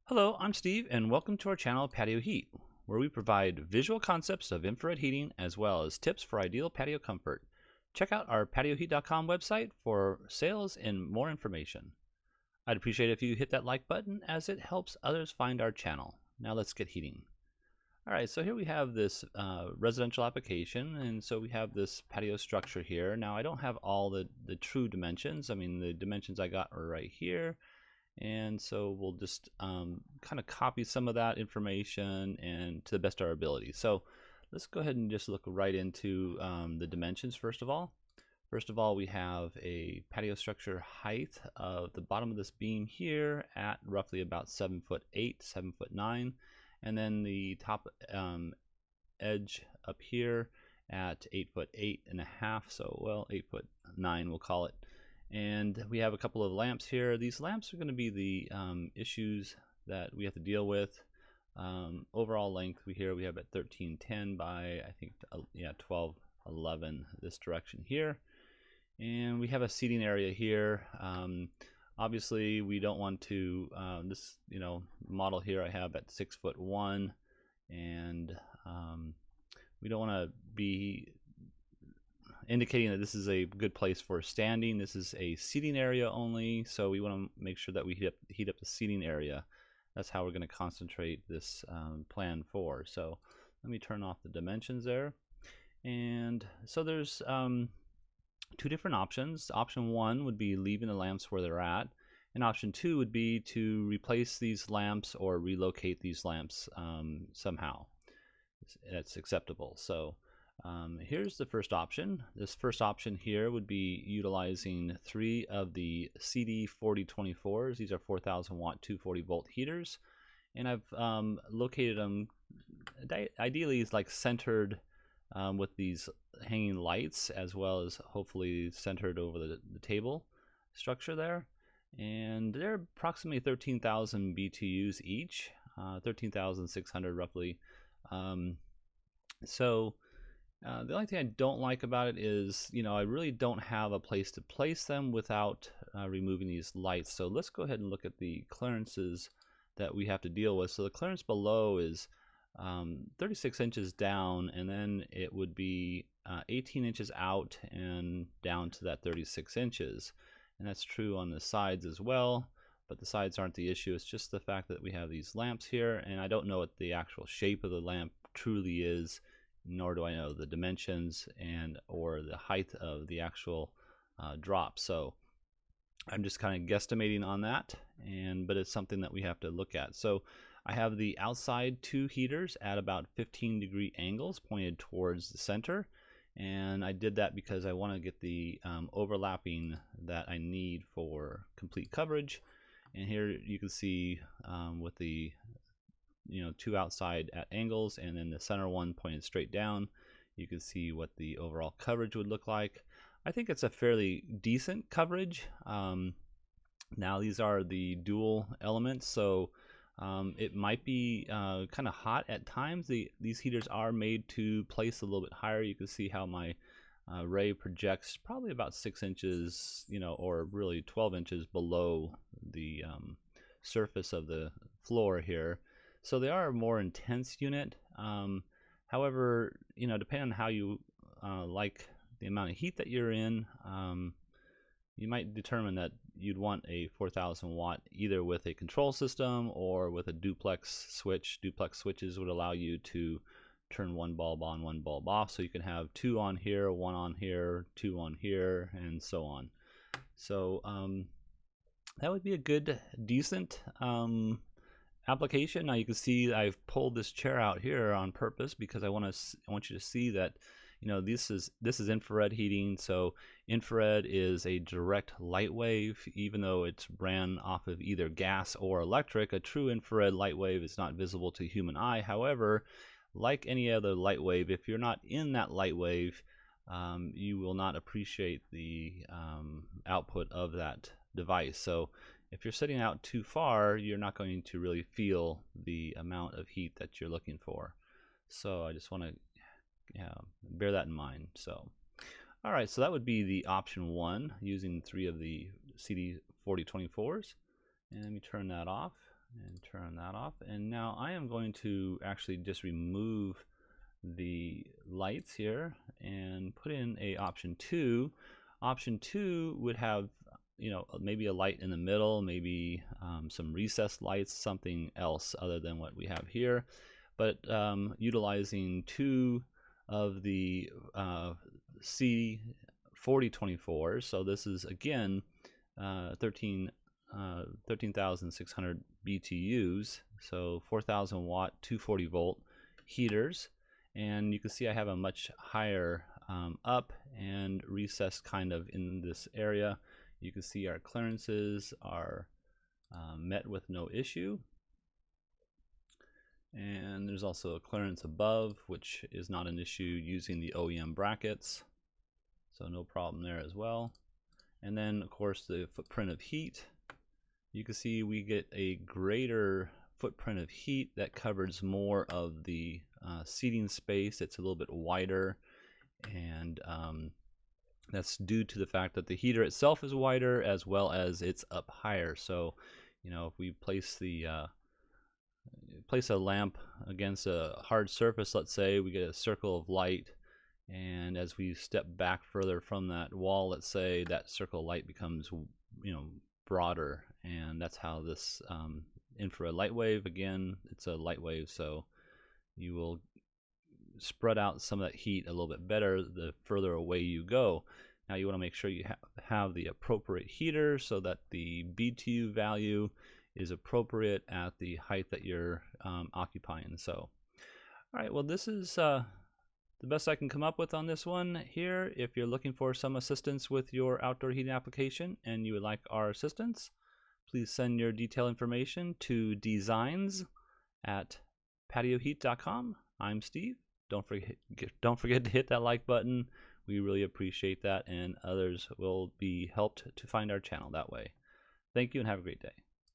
Hello, I'm Steve, and welcome to our channel Patio Heat, where we provide visual concepts of infrared heating as well as tips for ideal patio comfort. Check out our patioheat.com website for sales and more information. I'd appreciate it if you hit that like button as it helps others find our channel. Now let's get heating. Alright, so here we have this residential application, and so we have this patio structure here. Now I don't have all the true dimensions. I mean, the dimensions I got are right here. And so we'll just kind of copy some of that information and to the best of our ability. So let's go ahead and just look right into the dimensions first of all. First of all, we have a patio structure height of the bottom of this beam here at roughly about 7'8", 7'9", and then the top edge up here at 8'8.5", so well 8'9" we'll call it. And we have a couple of lamps here. These lamps are going to be the issues that we have to deal with. Overall length we have at 1310 by I think 1211 this direction here. And we have a seating area here. Obviously we don't want to this model here I have at 6'1", and we don't want to be indicating that this is a good place for standing. This is a seating area only, so we want to make sure that we heat up the seating area. That's how we're going to concentrate this plan for. So let me turn off the dimensions there. And so there's two different options. Option one would be leaving the lamps where they're at, and option two would be to replace these lamps or relocate these lamps somehow. That's acceptable. So here's the first option. This first option here would be utilizing 3 of the CD4024s. These are 4,000 watt 240 volt heaters, and I've located them ideally it's like centered with these hanging lights, as well as hopefully centered over the table structure there. And they're approximately 13,000 BTUs each, 13,600 roughly. The only thing I don't like about it is, I really don't have a place to place them without removing these lights. So let's go ahead and look at the clearances that we have to deal with. So the clearance below is 36 inches down, and then it would be 18 inches out and down to that 36 inches. And that's true on the sides as well, but the sides aren't the issue. It's just the fact that we have these lamps here, and I don't know what the actual shape of the lamp truly is, nor do I know the dimensions or the height of the actual drop. So I'm just kind of guesstimating on that, but it's something that we have to look at. So I have the outside 2 heaters at about 15-degree angles pointed towards the center, and I did that because I want to get the overlapping that I need for complete coverage. And here you can see with the 2 outside at angles, and then the center one pointed straight down, you can see what the overall coverage would look like. I think it's a fairly decent coverage. Now these are the dual elements, so it might be kind of hot at times. These heaters are made to place a little bit higher. You can see how my ray projects probably about 6 inches, or really 12 inches below the surface of the floor here. So they are a more intense unit. However, depending on how you like the amount of heat that you're in, you might determine that you'd want a 4,000 watt either with a control system or with a duplex switch. Duplex switches would allow you to turn one bulb on, one bulb off, so you can have 2 on here, 1 on here, 2 on here, and so on. So that would be a good, decent application. Now you can see I've pulled this chair out here on purpose because I want you to see that this is infrared heating. So infrared is a direct light wave, even though it's ran off of either gas or electric. A true infrared light wave is not visible to human eye. However, like any other light wave, if you're not in that light wave, you will not appreciate the output of that device. So if you're sitting out too far, you're not going to really feel the amount of heat that you're looking for. So I just want to bear that in mind. So alright, so that would be the option 1, using 3 of the CD4024s. And let me turn that off. and turn that off. And now I am going to actually just remove the lights here and put in a option 2. Option 2 would have, you know, maybe a light in the middle, maybe some recessed lights, something else other than what we have here. But utilizing 2 of the C4024, so this is again 13,600 BTUs, so 4,000 watt 240 volt heaters, and you can see I have a much higher up and recess kind of in this area. You can see our clearances are met with no issue, and there's also a clearance above, which is not an issue using the OEM brackets, so no problem there as well. And then of course the footprint of heat, you can see we get a greater footprint of heat that covers more of the seating space. It's a little bit wider, and that's due to the fact that the heater itself is wider as well as it's up higher. So, you know, if we place a lamp against a hard surface, let's say, we get a circle of light, and as we step back further from that wall, let's say, that circle of light becomes, you know, broader, and that's how this infrared light wave, again, it's a light wave, so you will spread out some of that heat a little bit better the further away you go. Now you want to make sure you have the appropriate heater so that the BTU value is appropriate at the height that you're occupying. So, all right, well, this is the best I can come up with on this one here. If you're looking for some assistance with your outdoor heating application and you would like our assistance, please send your detailed information to designs@patioheat.com. I'm Steve. Don't forget to hit that like button. We really appreciate that, and others will be helped to find our channel that way. Thank you and have a great day.